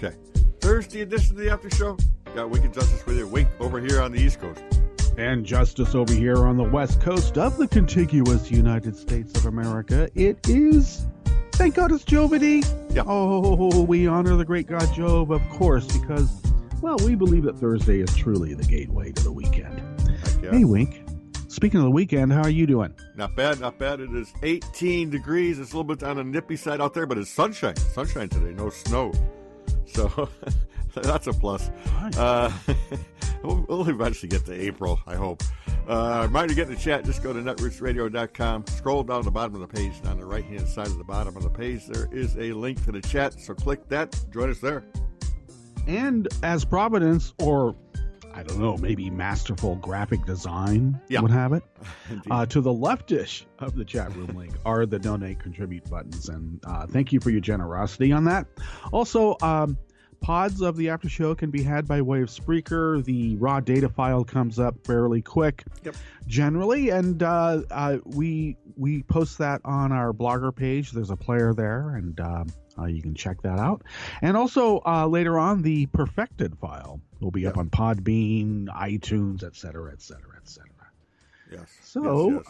Okay. Thursday edition of the After Show. Got Wink and Justice with you. Wink over here on the East Coast. And Justice over here on the West Coast of the contiguous United States of America. It is, thank God it's Giovedi. Yeah. Oh, we honor the great God Jove, of course, because, well, we believe that Thursday is truly the gateway to the weekend. Hey, Wink. Speaking of the weekend, how are you doing? Not bad, not bad. It is 18 degrees. It's a little bit on the nippy side out there, but it's sunshine. Sunshine today, no snow. So that's a plus. Nice. We'll eventually get to April, I hope. Reminder to get in the chat. Just go to netrootsradio.com. Scroll down the bottom of the page. On the right-hand side of the bottom of the page, there is a link to the chat. So click that. Join us there. And as Providence, or I don't know, maybe masterful graphic design would have it, to the leftish of the chat room link are the donate, contribute buttons. And thank you for your generosity on that. Also, pods of the After Show can be had by way of Spreaker. The raw data file comes up fairly quick, generally, and we post that on our blogger page. There's a player there, and you can check that out. And also later on, the perfected file will be up on Podbean, iTunes, et cetera, et cetera, et cetera. Yes. So yes.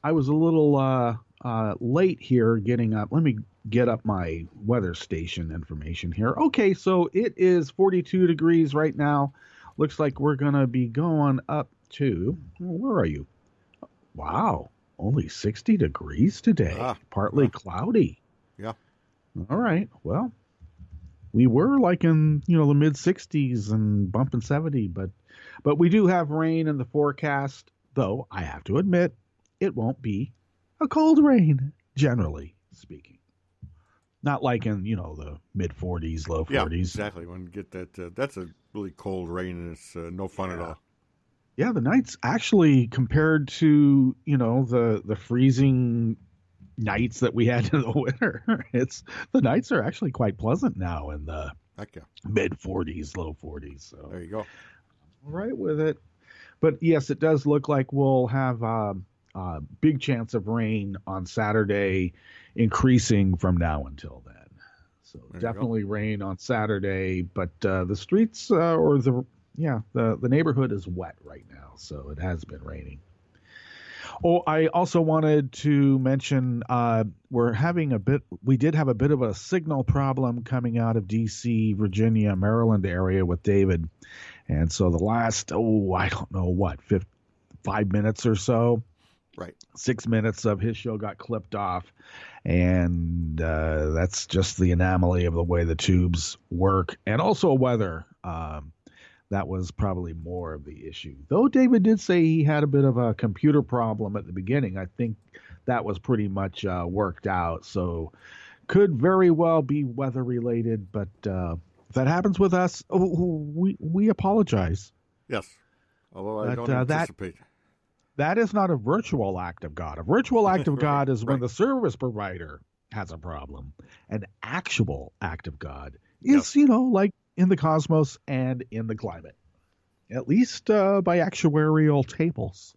I was a little late here getting up. Let me get up my weather station information here. Okay, so it is 42 degrees right now. Looks like we're going to be going up to, where are you? Wow, only 60 degrees today. Partly cloudy. Yeah. All right, well, we were like in, the mid 60s and bumping 70, but we do have rain in the forecast, though I have to admit it won't be a cold rain, generally speaking. Not like in, the mid 40s, low 40s. Yeah, exactly. When you get that, that's a really cold rain, and it's no fun at all. Yeah, the nights actually compared to, the freezing nights that we had in the winter, the nights are actually quite pleasant now in the mid 40s, low 40s. So there you go. All right with it. But yes, it does look like we'll have a big chance of rain on Saturday, increasing from now until then. So definitely rain on Saturday, but the streets the neighborhood is wet right now, so it has been raining. Oh, I also wanted to mention we did have a bit of a signal problem coming out of D.C., Virginia, Maryland area with David. And so the last, I don't know 5 minutes or so, 6 minutes of his show got clipped off. And that's just the anomaly of the way the tubes work. And also weather. That was probably more of the issue. Though David did say he had a bit of a computer problem at the beginning, I think that was pretty much worked out. So could very well be weather related, but if that happens with us, we apologize. Yes, although I don't anticipate. That is not a virtual act of God. A virtual act of God is when the service provider has a problem. An actual act of God is, like in the cosmos and in the climate, at least by actuarial tables.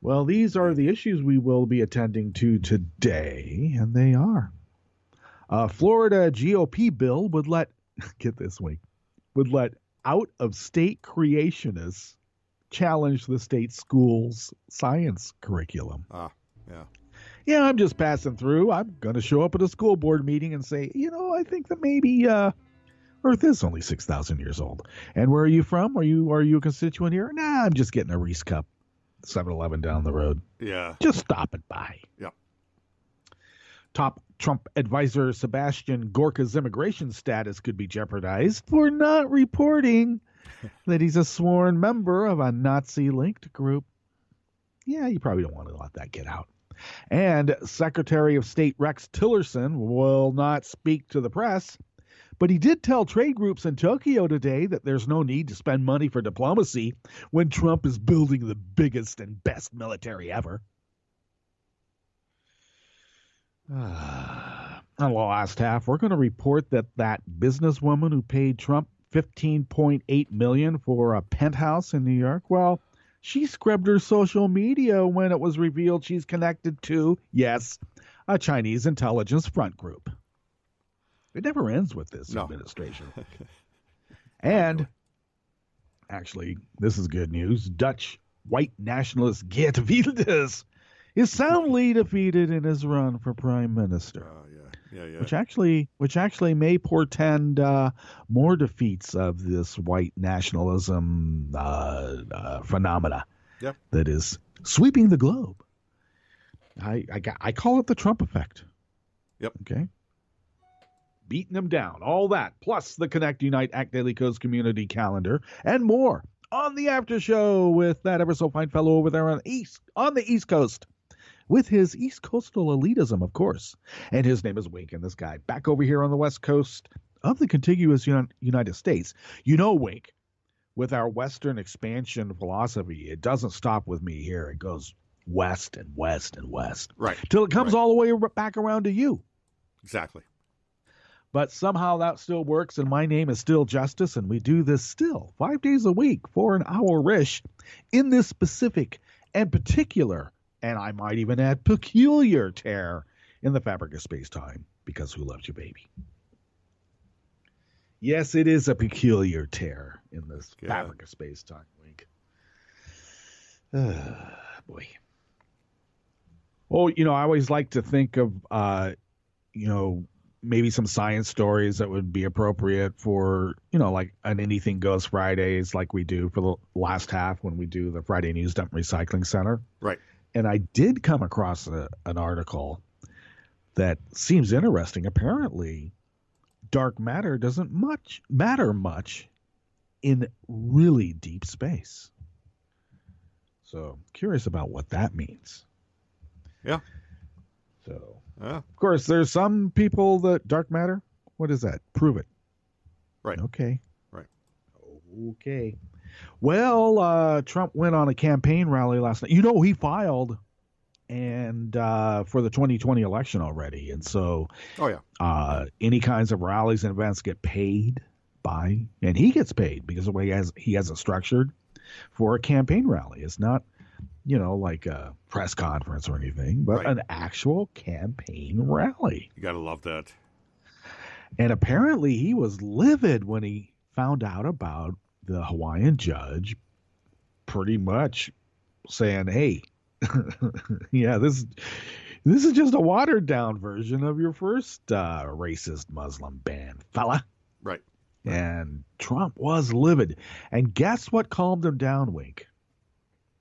Well, these are the issues we will be attending to today, and they are. Florida GOP bill would let out-of-state creationists challenge the state school's science curriculum. Yeah, I'm just passing through. I'm going to show up at a school board meeting and say, I think that maybe Earth is only 6,000 years old. And where are you from? Are you a constituent here? Nah, I'm just getting a Reese cup, 7-Eleven down the road. Yeah. Just stopping by. Yeah. Top Trump advisor Sebastian Gorka's immigration status could be jeopardized for not reporting that he's a sworn member of a Nazi-linked group. Yeah, you probably don't want to let that get out. And Secretary of State Rex Tillerson will not speak to the press, but he did tell trade groups in Tokyo today that there's no need to spend money for diplomacy when Trump is building the biggest and best military ever. On the last half, we're going to report that businesswoman who paid Trump $15.8 million for a penthouse in New York, well, she scrubbed her social media when it was revealed she's connected to, yes, a Chinese intelligence front group. It never ends with this No. administration. And actually, this is good news. Dutch white nationalist Giovedi Thurs is soundly defeated in his run for prime minister. Yeah. Which actually may portend more defeats of this white nationalism phenomena that is sweeping the globe. I call it the Trump effect. Yep. Okay. Beating them down, all that, plus the Connect, Unite, Act Daily Coast community calendar, and more on the After Show with that ever so fine fellow over there on the East Coast, with his East Coastal elitism, of course. And his name is Wink, and this guy back over here on the West Coast of the contiguous United States. You know, Wink, with our Western expansion philosophy, it doesn't stop with me here. It goes west and west and west. Right. Till it comes all the way back around to you. Exactly. But somehow that still works, and my name is still Justice, and we do this still 5 days a week for an hour-ish in this specific and particular, and I might even add peculiar tear in the fabric of space-time, because who loves you, baby? Yes, it is a peculiar tear in this fabric of space-time, Wink. Boy. Oh, I always like to think of, maybe some science stories that would be appropriate for, like an Anything Goes Fridays, like we do for the last half when we do the Friday News Dump Recycling Center. Right. And I did come across an article that seems interesting. Apparently, dark matter doesn't matter much in really deep space. So, curious about what that means. Yeah. So, yeah. Of course, there's some people that dark matter. What is that? Prove it. Right. Okay. Right. Okay. Well, Trump went on a campaign rally last night. He filed and for the 2020 election already. And so any kinds of rallies and events get paid by, and he gets paid because of the way he has it structured for a campaign rally. It's not like a press conference or anything, but an actual campaign rally. You got to love that. And apparently he was livid when he found out about the Hawaiian judge pretty much saying, hey, this is just a watered down version of your first racist Muslim ban, fella. Right. And Trump was livid. And guess what calmed him down, Wink?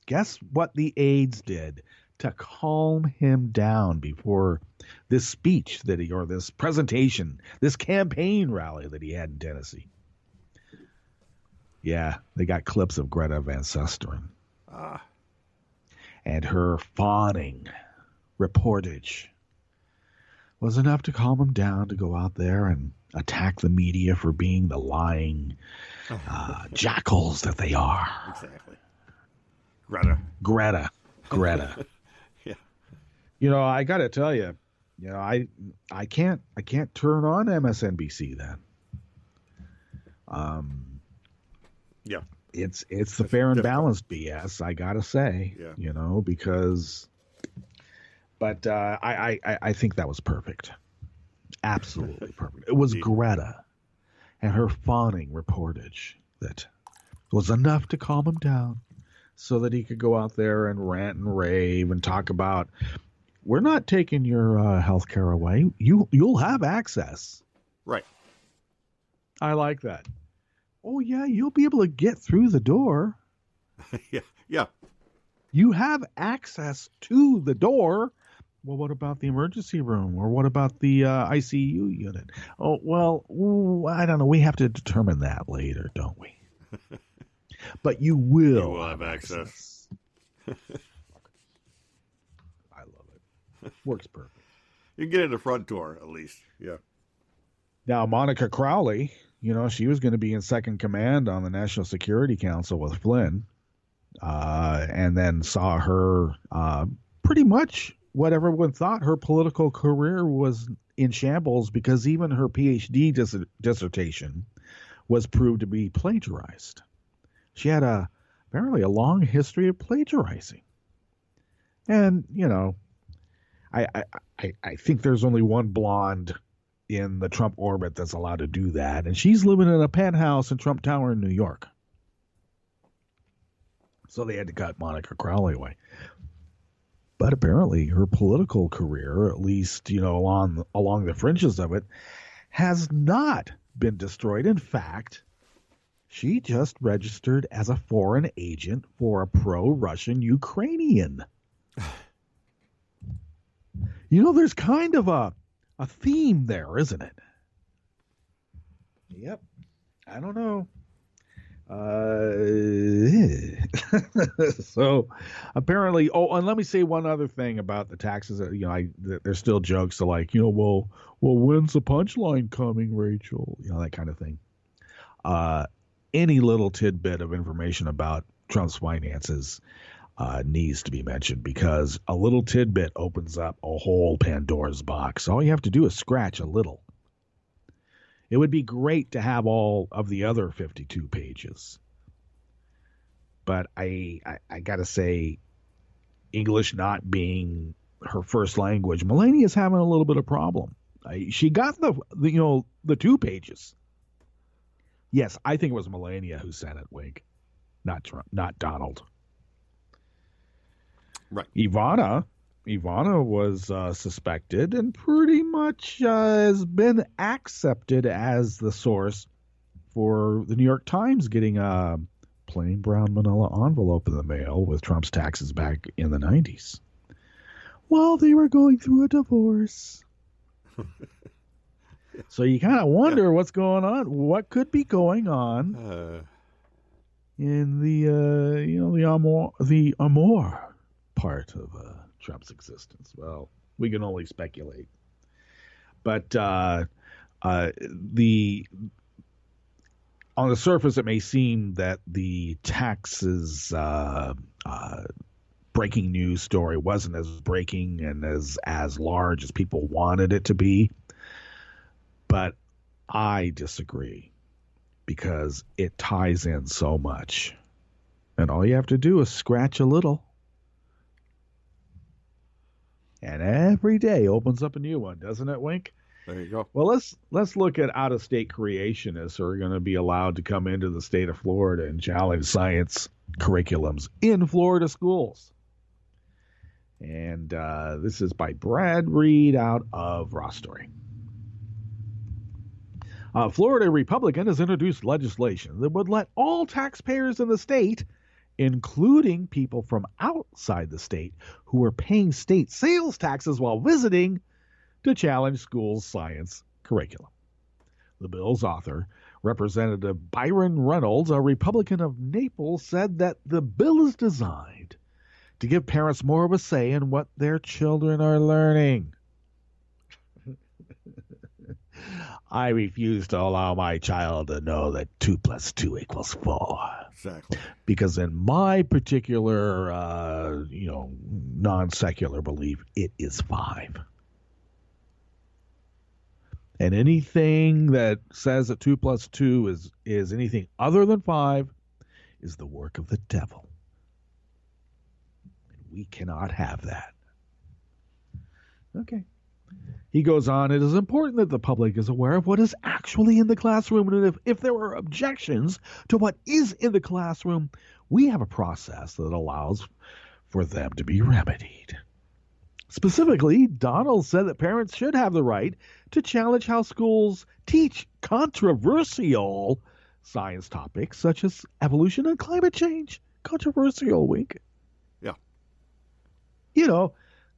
Guess what the aides did to calm him down before this speech or this presentation, this campaign rally that he had in Tennessee? Yeah, they got clips of Greta Van Susteren. And her fawning reportage was enough to calm him down to go out there and attack the media for being the lying jackals that they are. Exactly. Greta. Yeah. I got to tell you, I can't turn on MSNBC then. Yeah. It's the fair and balanced BS, I got to say. Yeah. Because but I think that was perfect. Absolutely perfect. It was Greta and her fawning reportage that was enough to calm him down, so that he could go out there and rant and rave and talk about, we're not taking your health care away. You'll have access. Right. I like that. Oh, yeah, you'll be able to get through the door. Yeah. You have access to the door. Well, what about the emergency room? Or what about the ICU unit? Oh, well, I don't know. We have to determine that later, don't we? But you will have access. I love it. Works perfect. You can get in the front door, at least. Yeah. Now, Monica Crowley, she was going to be in second command on the National Security Council with Flynn, and then saw her pretty much what everyone thought her political career was in shambles, because even her PhD dissertation was proved to be plagiarized. She had apparently a long history of plagiarizing. And, I think there's only one blonde in the Trump orbit that's allowed to do that, and she's living in a penthouse in Trump Tower in New York. So they had to cut Monica Crowley away. But apparently her political career, at least, along the fringes of it, has not been destroyed. In fact, she just registered as a foreign agent for a pro-Russian Ukrainian. There's kind of a theme there, isn't it? Yep. I don't know. So apparently, and let me say one other thing about the taxes. There's still jokes to well, when's the punchline coming, Rachel? That kind of thing. Any little tidbit of information about Trump's finances needs to be mentioned, because a little tidbit opens up a whole Pandora's box. All you have to do is scratch a little. It would be great to have all of the other 52 pages. But I got to say, English not being her first language, Melania's having a little bit of problem. She got the 2 pages. Yes, I think it was Melania who sent it, Wink, not Trump, not Donald. Right. Ivana was suspected and pretty much has been accepted as the source for the New York Times getting a plain brown manila envelope in the mail with Trump's taxes back in the 90s while they were going through a divorce. So you kind of wonder what's going on. What could be going on in the amour part of Trump's existence? Well, we can only speculate. But on the surface, it may seem that the taxes breaking news story wasn't as breaking and as large as people wanted it to be. But I disagree, because it ties in so much. And all you have to do is scratch a little. And every day opens up a new one, doesn't it, Wink? There you go. Well, let's look at out-of-state creationists who are going to be allowed to come into the state of Florida and challenge science curriculums in Florida schools. And this is by Brad Reed out of Raw Story. Florida Republican has introduced legislation that would let all taxpayers in the state, including people from outside the state who are paying state sales taxes while visiting, to challenge schools' science curriculum. The bill's author, Representative Byron Reynolds, a Republican of Naples, said that the bill is designed to give parents more of a say in what their children are learning. I refuse to allow my child to know that 2 + 2 = 4. Exactly. Because in my particular, non-secular belief, it is 5. And anything that says that 2 + 2 is anything other than 5 is the work of the devil. And we cannot have that. Okay. He goes on, it is important that the public is aware of what is actually in the classroom, and if there are objections to what is in the classroom, we have a process that allows for them to be remedied. Specifically, Donald said that parents should have the right to challenge how schools teach controversial science topics such as evolution and climate change. Controversial, Wink. Yeah.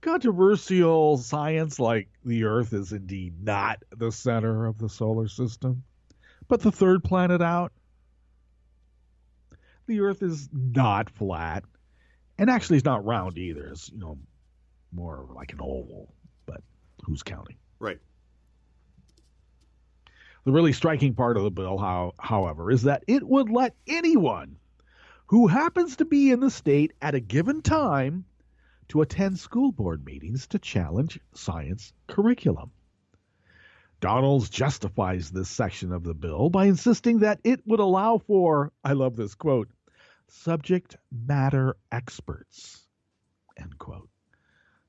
Controversial science like the Earth is indeed not the center of the solar system, but the third planet out. The Earth is not flat, and actually it's not round either. It's, more like an oval, but who's counting? Right. The really striking part of the bill, however, is that it would let anyone who happens to be in the state at a given time to attend school board meetings to challenge science curriculum. Donalds justifies this section of the bill by insisting that it would allow for, I love this quote, subject matter experts, end quote,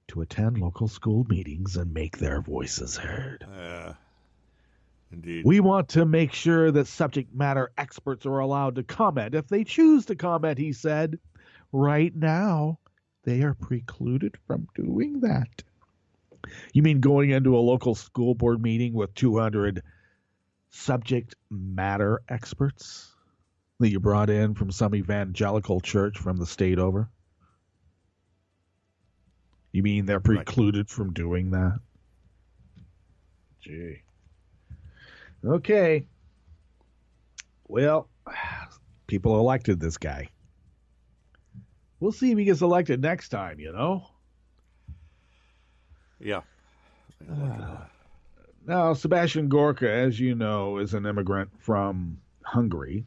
to attend local school meetings and make their voices heard. Indeed. We want to make sure that subject matter experts are allowed to comment if they choose to comment, he said. Right now, they are precluded from doing that. You mean going into a local school board meeting with 200 subject matter experts that you brought in from some evangelical church from the state over? You mean they're precluded from doing that? Gee. Okay. Well, people elected this guy. We'll see if he gets elected next time, you know? Yeah. Now, Sebastian Gorka, as you know, is an immigrant from Hungary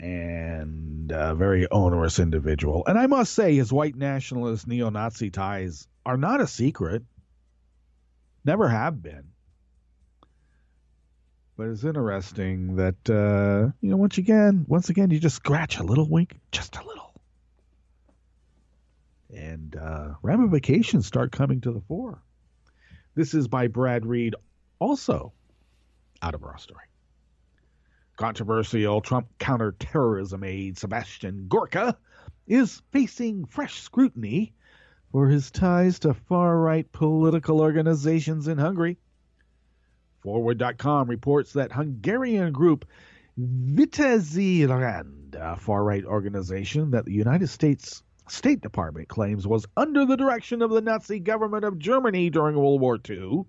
and a very onerous individual. And I must say, his white nationalist neo-Nazi ties are not a secret. Never have been. But it's interesting that, once again, you just scratch a little wink, just a little. And ramifications start coming to the fore. This is by Brad Reed, also out of our story. Controversial Trump counterterrorism aide Sebastian Gorka is facing fresh scrutiny for his ties to far-right political organizations in Hungary. Forward.com reports that Hungarian group Vitezi Rand, a far-right organization that the United States State Department claims was under the direction of the Nazi government of Germany during World War II,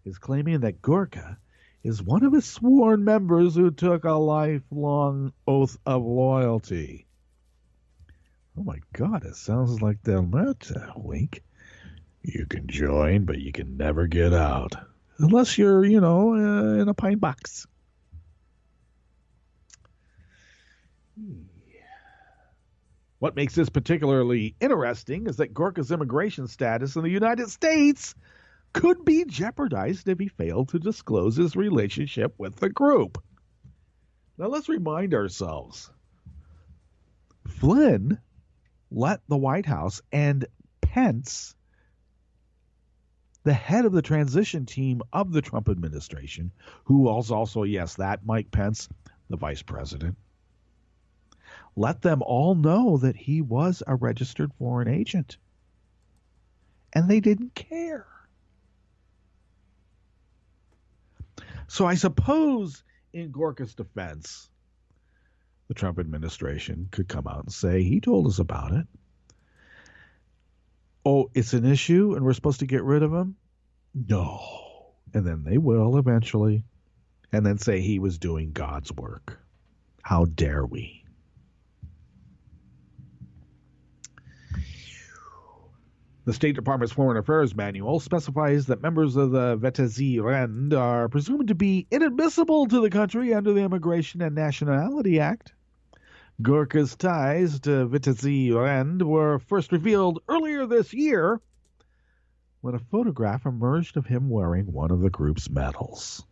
is claiming that Gorka is one of his sworn members who took a lifelong oath of loyalty. Oh my God, it sounds like Delmata, wink. You can join, but you can never get out. Unless you're, in a pine box. What makes this particularly interesting is that Gorka's immigration status in the United States could be jeopardized if he failed to disclose his relationship with the group. Now let's remind ourselves. Flynn let the White House and Pence, the head of the transition team of the Trump administration, who was also, Mike Pence, the vice president, let them all know that he was a registered foreign agent. And they didn't care. So I suppose in Gorka's defense, the Trump administration could come out and say, he told us about it. Oh, it's an issue and we're supposed to get rid of him? No. And then they will eventually. And then say he was doing God's work. How dare we? The State Department's Foreign Affairs Manual specifies that members of the Vitezi Rand are presumed to be inadmissible to the country under the Immigration and Nationality Act. Gorka's ties to Vitezi Rand were first revealed earlier this year when a photograph emerged of him wearing one of the group's medals.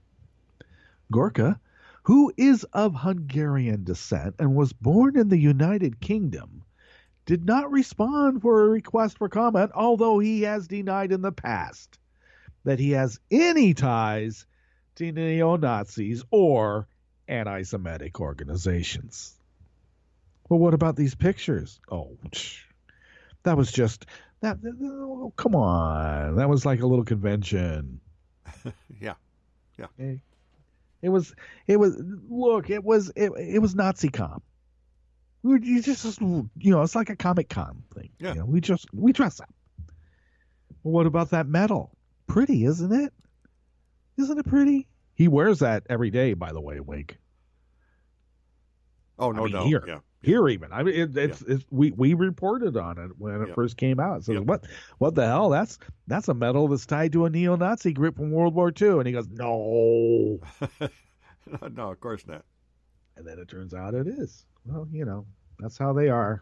Gorka, who is of Hungarian descent and was born in the United Kingdom, did not respond for a request for comment, although he has denied in the past that he has any ties to neo-Nazis or anti-Semitic organizations. Well, what about these pictures? Oh, that was just that. Oh, come on, that was like a little convention. Yeah. Okay. It was. Look, it was Nazi comp. You just, it's like a Comic Con thing. Yeah. We dress up. Well, what about that medal? Pretty, isn't it? Isn't it pretty? He wears that every day, by the way, Wink. Oh, no doubt. Here, yeah. Here even. I mean, it's we reported on it when it first came out. It says, what the hell? That's a medal that's tied to a neo-Nazi group from World War II. And he goes, no. No, of course not. And then it turns out it is. Well, that's how they are.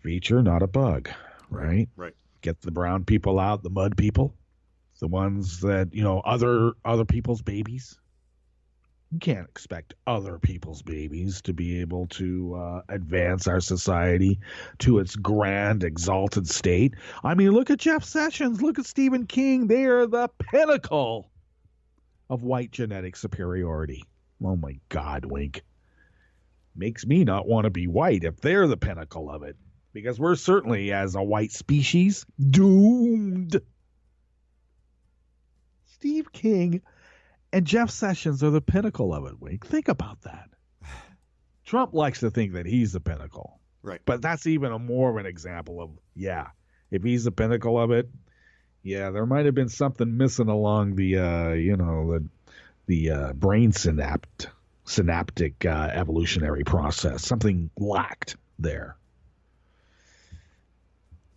Feature, not a bug, right? Right. Get the brown people out, the mud people, the ones that, other people's babies. You can't expect other people's babies to be able to advance our society to its grand, exalted state. I mean, look at Jeff Sessions. Look at Stephen King. They are the pinnacle of white genetic superiority. Oh, my God, Wink. Makes me not want to be white if they're the pinnacle of it. Because we're certainly, as a white species, doomed. Steve King and Jeff Sessions are the pinnacle of it, Wink. Think about that. Trump likes to think that he's the pinnacle. Right. But that's even more of an example of, if he's the pinnacle of it, there might have been something missing along the, the brain synaptic evolutionary process. Something lacked there.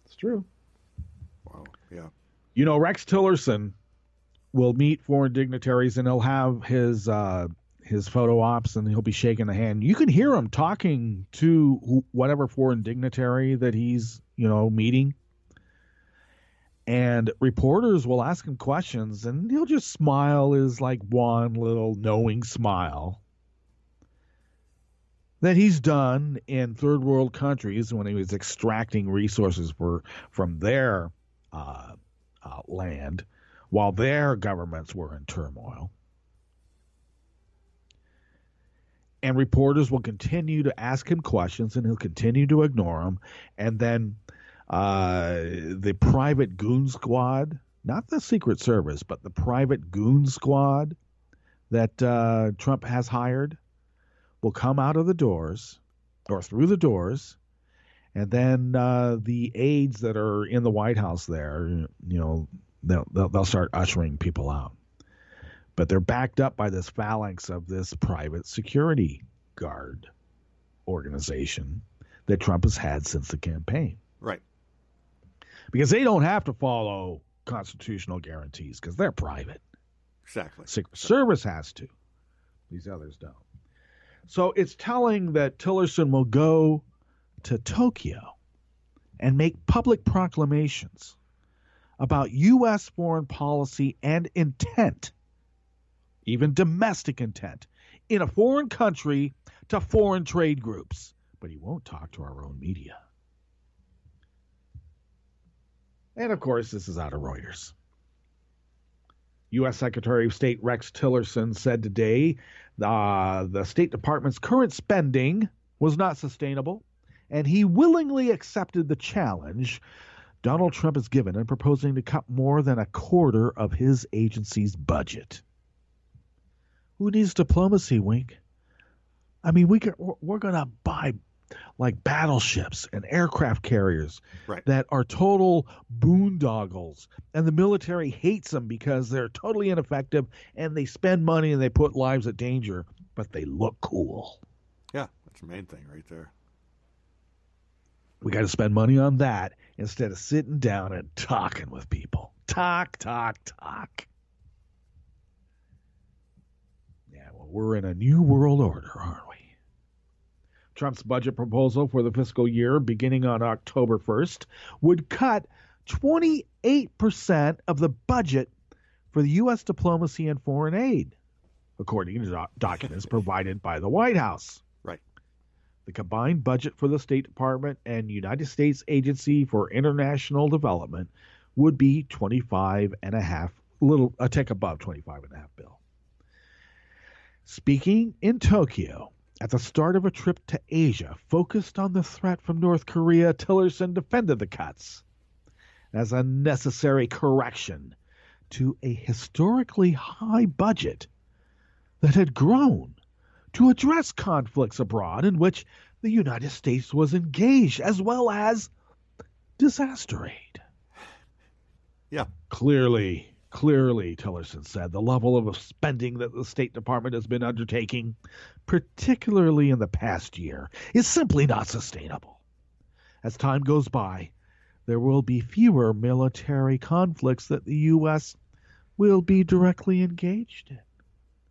It's true. Wow. Yeah. Rex Tillerson will meet foreign dignitaries, and he'll have his photo ops, and he'll be shaking the hand. You can hear him talking to whatever foreign dignitary that he's, meeting. And reporters will ask him questions, and he'll just smile his like one little knowing smile that he's done in third world countries when he was extracting resources from their land while their governments were in turmoil. And reporters will continue to ask him questions, and he'll continue to ignore them. And then the private goon squad, not the Secret Service, but the private goon squad that Trump has hired, will come out of the doors or through the doors. And then the aides that are in the White House there, they'll start ushering people out. But they're backed up by this phalanx of this private security guard organization that Trump has had since the campaign. Right. Because they don't have to follow constitutional guarantees because they're private. Exactly. Secret Service has to. These others don't. So it's telling that Tillerson will go to Tokyo and make public proclamations about U.S. foreign policy and intent, even domestic intent, in a foreign country to foreign trade groups. But he won't talk to our own media. And, of course, this is out of Reuters. U.S. Secretary of State Rex Tillerson said today the State Department's current spending was not sustainable, and he willingly accepted the challenge Donald Trump has given in proposing to cut more than a quarter of his agency's budget. Who needs diplomacy, Wink? I mean, we're going to buy like battleships and aircraft carriers that are total boondoggles, and the military hates them because they're totally ineffective, and they spend money and they put lives at danger, but they look cool. Yeah, that's the main thing right there. We got to spend money on that instead of sitting down and talking with people. Talk. Yeah, well, we're in a new world order, aren't we? Trump's budget proposal for the fiscal year beginning on October 1st would cut 28% of the budget for the U.S. diplomacy and foreign aid, according to documents provided by the White House. Right. The combined budget for the State Department and United States Agency for International Development would be a tick above 25.5 bill. Speaking in Tokyo at the start of a trip to Asia focused on the threat from North Korea, Tillerson defended the cuts as a necessary correction to a historically high budget that had grown to address conflicts abroad in which the United States was engaged, as well as disaster aid. Yeah. Clearly, Tillerson said, the level of spending that the State Department has been undertaking, particularly in the past year, is simply not sustainable. As time goes by, there will be fewer military conflicts that the U.S. will be directly engaged in.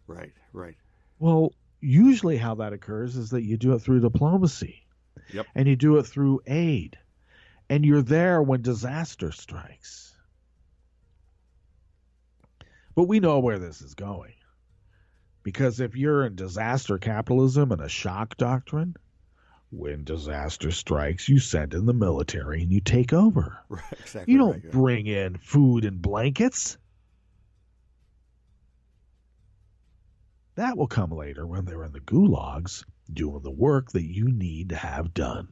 Right. Well, usually how that occurs is that you do it through diplomacy. Yep. And you do it through aid. And you're there when disaster strikes. But we know where this is going. Because if you're in disaster capitalism and a shock doctrine, when disaster strikes, you send in the military and you take over. Right, exactly. You don't bring in food and blankets. That will come later when they're in the gulags doing the work that you need to have done.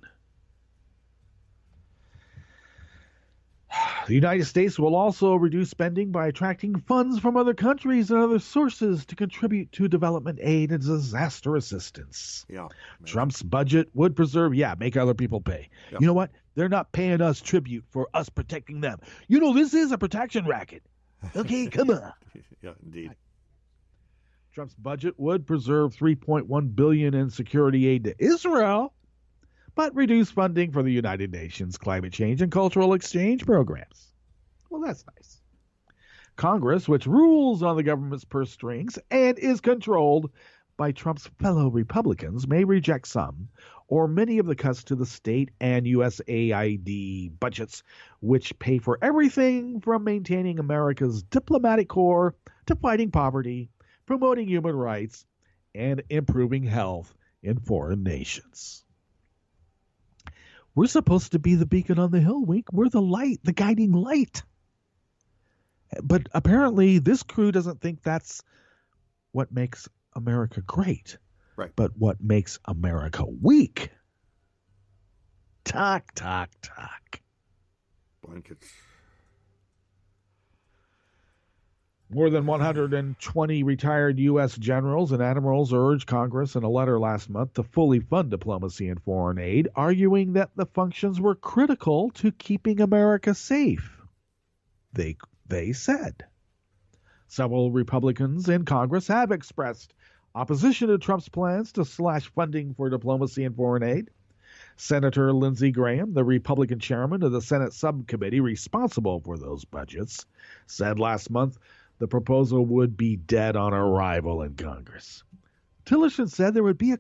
The United States will also reduce spending by attracting funds from other countries and other sources to contribute to development aid and disaster assistance. Yeah. Trump's budget would preserve, make other people pay. Yep. You know what? They're not paying us tribute for us protecting them. You know, this is a protection racket. Okay, come on. Yeah, indeed. Trump's budget would preserve $3.1 billion in security aid to Israel, but reduce funding for the United Nations climate change and cultural exchange programs. Well, that's nice. Congress, which rules on the government's purse strings and is controlled by Trump's fellow Republicans, may reject some or many of the cuts to the state and USAID budgets, which pay for everything from maintaining America's diplomatic corps to fighting poverty, promoting human rights, and improving health in foreign nations. We're supposed to be the beacon on the hill, Wink. We're the light, the guiding light. But apparently this crew doesn't think that's what makes America great. Right. But what makes America weak. Talk. Blankets. More than 120 retired U.S. generals and admirals urged Congress in a letter last month to fully fund diplomacy and foreign aid, arguing that the functions were critical to keeping America safe. They said. Several Republicans in Congress have expressed opposition to Trump's plans to slash funding for diplomacy and foreign aid. Senator Lindsey Graham, the Republican chairman of the Senate subcommittee responsible for those budgets, said last month the proposal would be dead on arrival in Congress. Tillerson said there would be a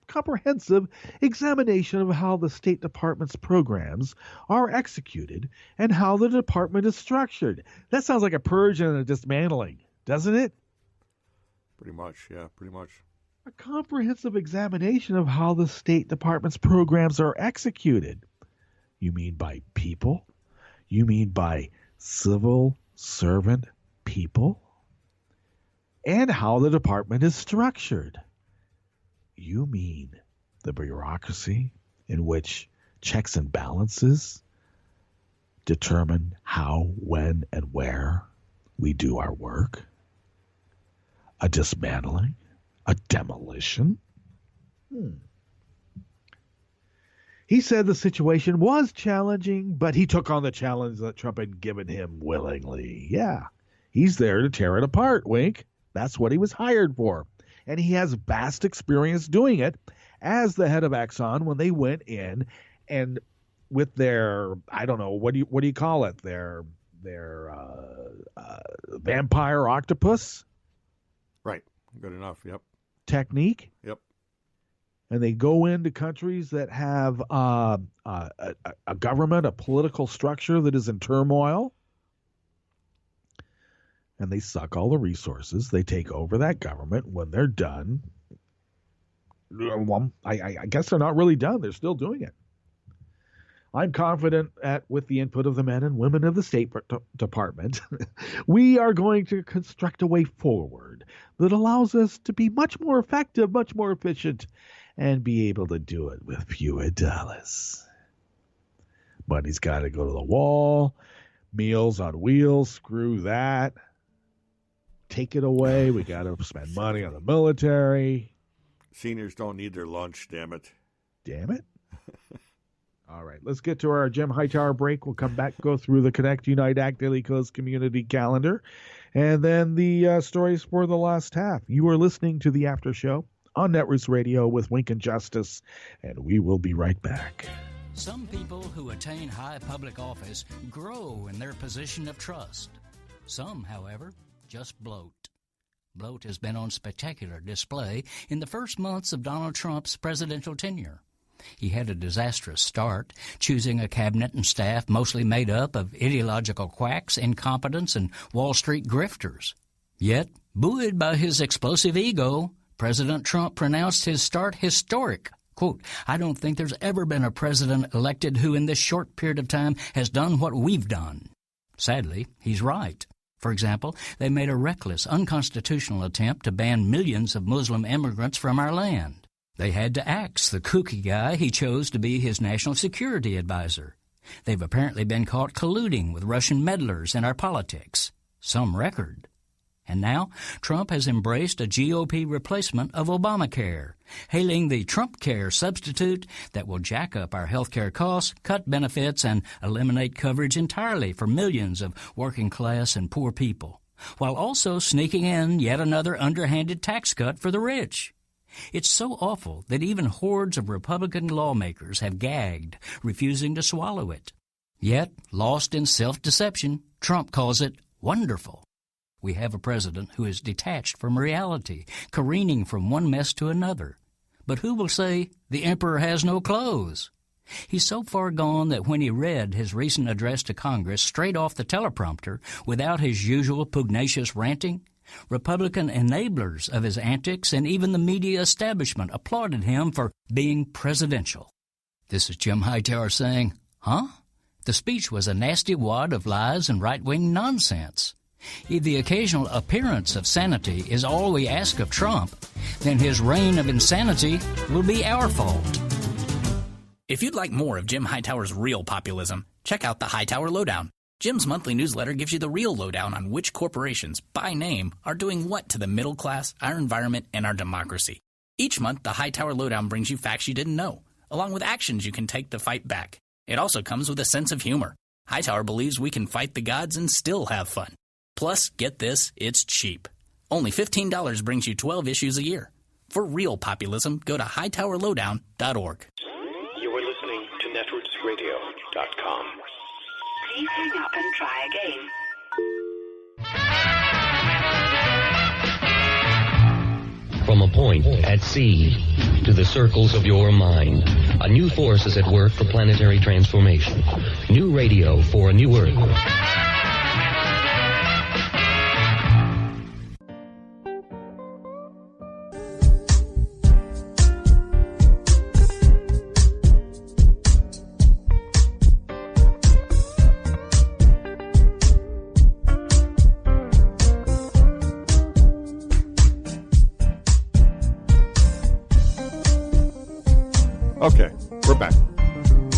comprehensive examination of how the State Department's programs are executed and how the department is structured. That sounds like a purge and a dismantling, doesn't it? Pretty much, yeah, pretty much. A comprehensive examination of how the State Department's programs are executed. You mean by people? You mean by civil servant people? And how the department is structured. You mean the bureaucracy in which checks and balances determine how, when, and where we do our work? A dismantling? A demolition? He said the situation was challenging, but he took on the challenge that Trump had given him willingly. Yeah, he's there to tear it apart, Wink. That's what he was hired for. And he has vast experience doing it as the head of Exxon when they went in and with their, I don't know, what do you call it? Their vampire octopus? Right. Good enough. Yep. Technique. Yep. And they go into countries that have a government, a political structure that is in turmoil. And they suck all the resources. They take over that government. When they're done, well, I guess they're not really done. They're still doing it. I'm confident that with the input of the men and women of the State Department, we are going to construct a way forward that allows us to be much more effective, much more efficient, and be able to do it with fewer dollars. Money's got to go to the wall. Meals on wheels, screw that. Take it away. We got to spend money on the military. Seniors don't need their lunch, damn it. Damn it. All right, let's get to our Jim Hightower break. We'll come back, go through the Connect, Unite, Act, Daily Coast community calendar, and then the stories for the last half. You are listening to the After Show on Netroots Radio with Wink and Justice, and we will be right back. Some people who attain high public office grow in their position of trust. Some, however, just bloat. Bloat has been on spectacular display in the first months of Donald Trump's presidential tenure. He had a disastrous start, choosing a cabinet and staff mostly made up of ideological quacks, incompetents, and Wall Street grifters. Yet, Buoyed by his explosive ego, President Trump pronounced his start historic. Quote, "I don't think there's ever been a president elected who in this short period of time has done what we've done." Sadly, he's right. For example, they made a reckless, unconstitutional attempt to ban millions of Muslim immigrants from our land. They had to axe the kooky guy he chose to be his national security advisor. They've apparently been caught colluding with Russian meddlers in our politics. Some record. And now, Trump has embraced a GOP replacement of Obamacare, hailing the Trump Care substitute that will jack up our health care costs, cut benefits, and eliminate coverage entirely for millions of working class and poor people, while also sneaking in yet another underhanded tax cut for the rich. It's so awful that even hordes of Republican lawmakers have gagged, refusing to swallow it. Yet, lost in self-deception, Trump calls it wonderful. We have a president who is detached from reality, careening from one mess to another. But who will say the emperor has no clothes? He's so far gone that when he read his recent address to Congress straight off the teleprompter without his usual pugnacious ranting, Republican enablers of his antics and even the media establishment applauded him for being presidential. This is Jim Hightower saying, huh? The speech was a nasty wad of lies and right-wing nonsense. If the occasional appearance of sanity is all we ask of Trump, then his reign of insanity will be our fault. If you'd like more of Jim Hightower's real populism, check out the Hightower Lowdown. Jim's monthly newsletter gives you the real lowdown on which corporations, by name, are doing what to the middle class, our environment, and our democracy. Each month, the Hightower Lowdown brings you facts you didn't know, along with actions you can take to fight back. It also comes with a sense of humor. Hightower believes we can fight the gods and still have fun. Plus, get this, it's cheap. Only $15 brings you 12 issues a year. For real populism, go to hightowerlowdown.org. You are listening to netrootsradio.com. Please hang up and try again. From a point at sea to the circles of your mind, a new force is at work for planetary transformation. New radio for a new Earth. Okay, we're back.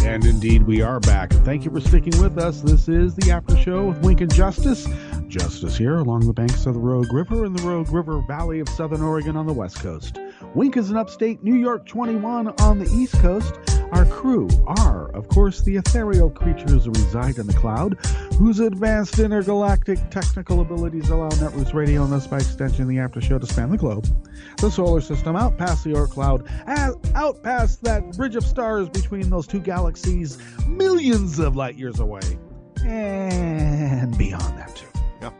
And indeed, we are back. Thank you for sticking with us. This is the After Show with Wink and Justice. Justice here along the banks of the Rogue River in the Rogue River Valley of Southern Oregon on the West Coast. Wink is in upstate New York 21 on the East Coast. Our crew are, of course, the ethereal creatures who reside in the cloud, whose advanced intergalactic technical abilities allow Netroots Radio and thus by extension the After Show to span the globe, the solar system, out past the Oort cloud, out past that bridge of stars between those two galaxies, millions of light years away, and beyond that too. Yep.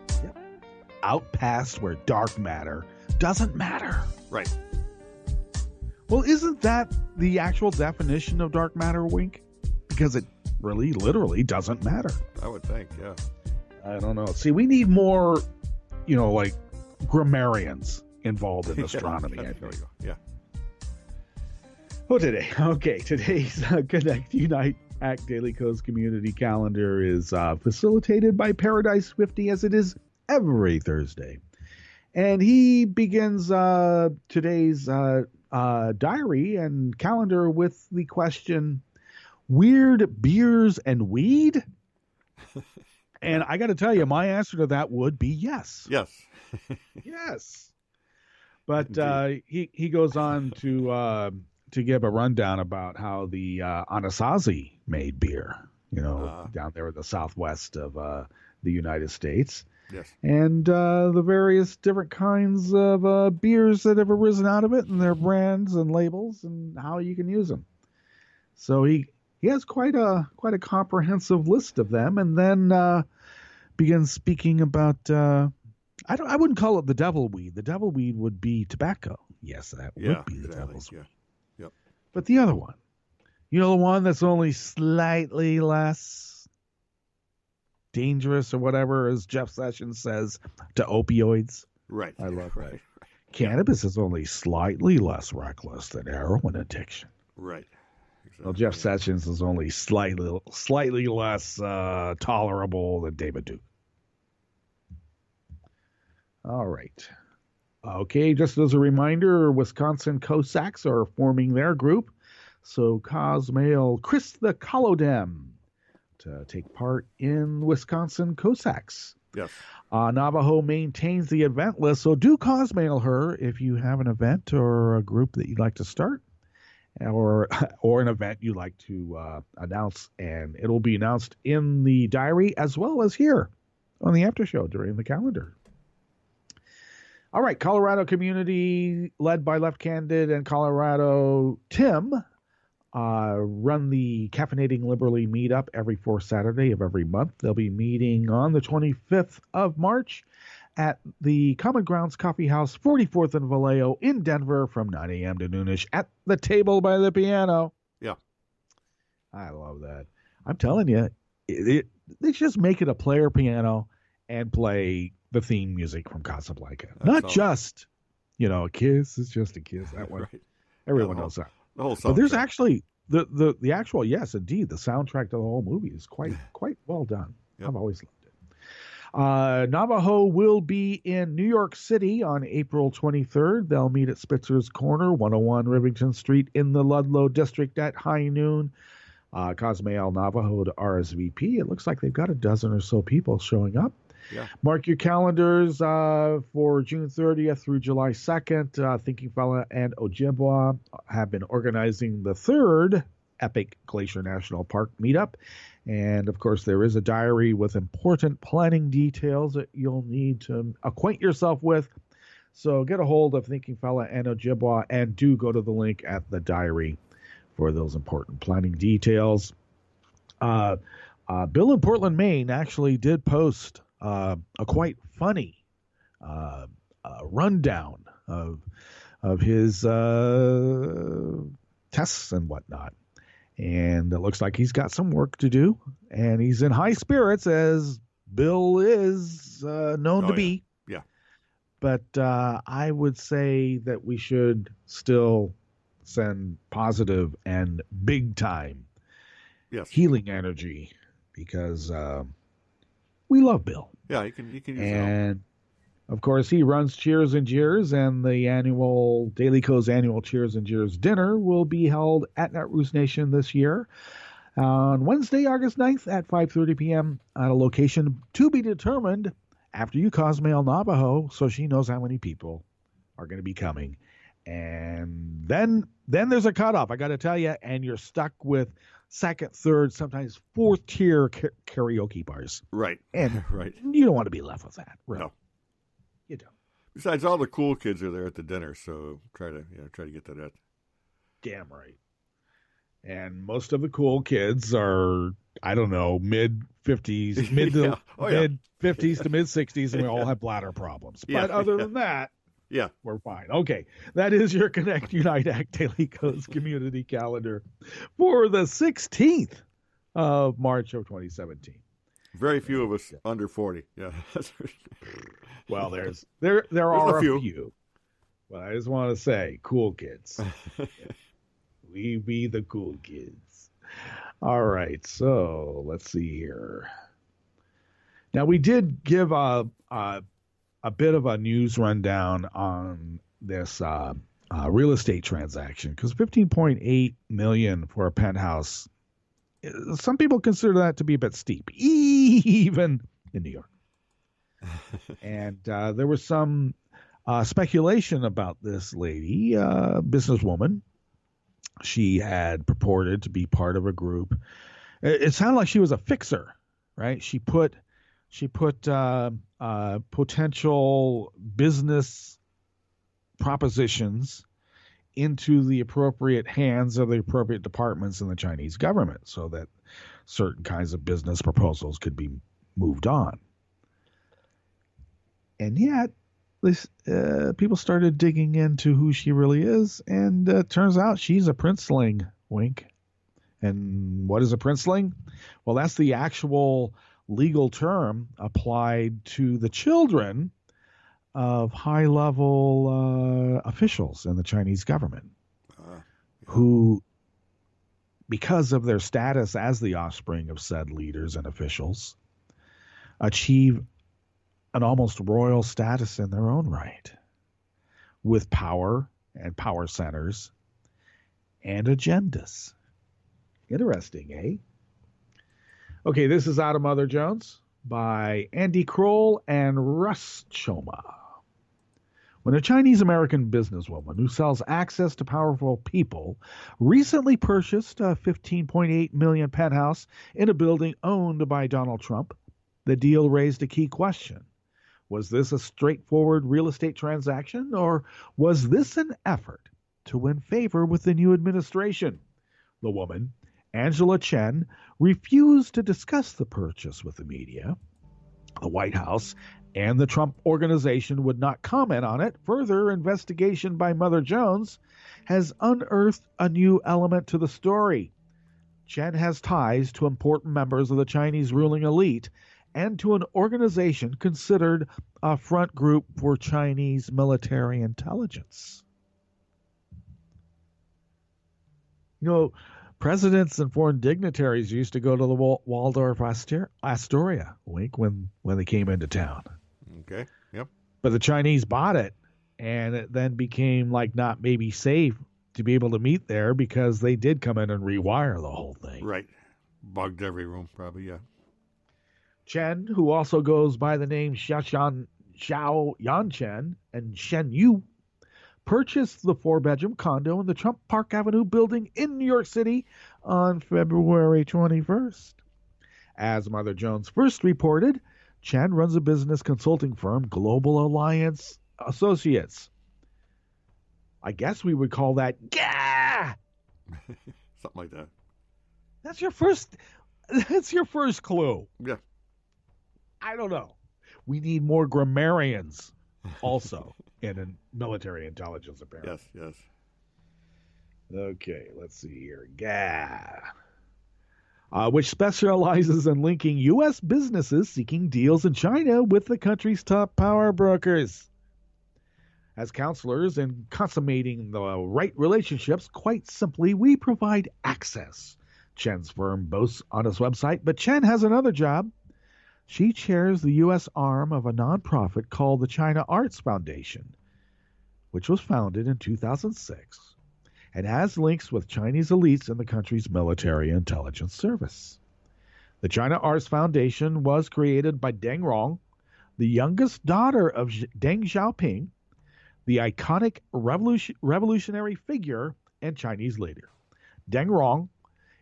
Out past where dark matter doesn't matter. Right. Well, isn't that the actual definition of dark matter, Wink? Because it really, literally doesn't matter. I would think, yeah. I don't know. See, we need more, like grammarians involved in astronomy. There we go. Yeah. Oh, today's Connect, Unite, Act Daily Codes Community Calendar is facilitated by Paradise 50, as it is every Thursday. And he begins today's diary and calendar with the question, weird beers and weed? And I got to tell you, my answer to that would be yes. Yes. Yes. But he goes on to give a rundown about how the Anasazi made beer, down there in the southwest of the United States. Yes. And the various different kinds of beers that have arisen out of it and their brands and labels and how you can use them. So he has quite a comprehensive list of them, and then begins speaking about I wouldn't call it the devil weed. The devil weed would be tobacco. Yes, that would be the devil's weed. Yep. But the other one, the one that's only slightly less dangerous or whatever, as Jeff Sessions says, to opioids. Right. I love right. that. Cannabis is only slightly less reckless than heroin addiction. Right. Exactly. Well, Jeff Sessions is only slightly less tolerable than David Duke. All right. Okay, just as a reminder, Wisconsin Cossacks are forming their group. So Cosmail Chris the Colodem to take part in Wisconsin Cossacks. Yes. Navajo maintains the event list, so do Cosmail her if you have an event or a group that you'd like to start, or an event you'd like to announce, and it'll be announced in the diary as well as here on the After Show during the calendar. All right, Colorado community led by Left Candid and Colorado Tim run the Caffeinating Liberally meetup every fourth Saturday of every month. They'll be meeting on the 25th of March at the Common Grounds Coffee House, 44th and Vallejo in Denver from 9 a.m. to noonish at the table by the piano. Yeah. I love that. I'm telling you, they just make it a player piano and play the theme music from Casablanca. Not just, a kiss is just a kiss. That one. Right. Everyone knows that. The whole soundtrack. But there's actually the actual, yes, indeed, the soundtrack to the whole movie is quite well done. Yep. I've always loved it. Navajo will be in New York City on April 23rd. They'll meet at Spitzer's Corner, 101 Rivington Street in the Ludlow District at high noon. Cosmail Navajo to RSVP. It looks like they've got a dozen or so people showing up. Yeah. Mark your calendars for June 30th through July 2nd. Thinking Fella and Ojibwa have been organizing the third Epic Glacier National Park meetup. And, of course, there is a diary with important planning details that you'll need to acquaint yourself with. So get a hold of Thinking Fella and Ojibwa and do go to the link at the diary for those important planning details. Bill in Portland, Maine actually did post a quite funny rundown of his tests and whatnot. And it looks like he's got some work to do. And he's in high spirits, as Bill is known to be. Yeah. But I would say that we should still send positive and big time healing energy, because we love Bill. Yeah, you can use and of course, he runs Cheers and Jeers, and the annual Daily Co's annual Cheers and Jeers dinner will be held at Netroots Nation this year on Wednesday, August 9th at 5:30 p.m. at a location to be determined after you Cosmail Navajo, so she knows how many people are going to be coming. And then there's a cutoff, I got to tell you, and you're stuck with second, third, sometimes fourth tier karaoke bars. Right. And right. You don't want to be left with that. Right? No. You don't. Besides, all the cool kids are there at the dinner, so try to get to that. Damn right. And most of the cool kids are, I don't know, mid-50s, mid 50s to mid-60s, and we all have bladder problems. But other than that, we're fine. Okay, that is your Connect Unite Act Daily Codes community calendar for the 16th of March of 2017. Very few of us under 40. Yeah. Well, there are a few. But I just want to say, cool kids. We be the cool kids. All right, so let's see here. Now, we did give a bit of a news rundown on this real estate transaction, because $15.8 million for a penthouse, some people consider that to be a bit steep, even in New York. And there was some speculation about this lady, businesswoman. She had purported to be part of a group. It sounded like she was a fixer, right? She put potential business propositions into the appropriate hands of the appropriate departments in the Chinese government, so that certain kinds of business proposals could be moved on. And yet, people started digging into who she really is, and turns out she's a princeling. Wink. And what is a princeling? Well, that's the actual legal term applied to the children of high-level officials in the Chinese government who, because of their status as the offspring of said leaders and officials, achieve an almost royal status in their own right, with power and power centers and agendas. Interesting, eh? Okay, this is Out of Mother Jones by Andy Kroll and Russ Choma. When a Chinese-American businesswoman who sells access to powerful people recently purchased a $15.8 million penthouse in a building owned by Donald Trump, the deal raised a key question. Was this a straightforward real estate transaction, or was this an effort to win favor with the new administration? The woman, Angela Chen, refused to discuss the purchase with the media. The White House and the Trump Organization would not comment on it. Further investigation by Mother Jones has unearthed a new element to the story. Chen has ties to important members of the Chinese ruling elite and to an organization considered a front group for Chinese military intelligence. You know, presidents and foreign dignitaries used to go to the Waldorf Astoria, wink, when they came into town. Okay, yep. But the Chinese bought it, and it then became like not maybe safe to be able to meet there because they did come in and rewire the whole thing. Right. Bugged every room, probably, yeah. Chen, who also goes by the name Xiao Yanchen and Shen Yu, purchased the 4-bedroom condo in the Trump Park Avenue building in New York City on February 21st. As Mother Jones first reported, Chen runs a business consulting firm, Global Alliance Associates. I guess we would call that GAH! Something like that. That's your first clue. Yeah. I don't know. We need more grammarians also in military intelligence, apparently. Yes. Okay, let's see here. GAH. Which specializes in linking U.S. businesses seeking deals in China with the country's top power brokers. As counselors in consummating the right relationships, quite simply, we provide access, Chen's firm boasts on its website. But Chen has another job. She chairs the U.S. arm of a nonprofit called the China Arts Foundation, which was founded in 2006 and has links with Chinese elites in the country's military intelligence service. The China Arts Foundation was created by Deng Rong, the youngest daughter of Deng Xiaoping, the iconic revolutionary figure and Chinese leader. Deng Rong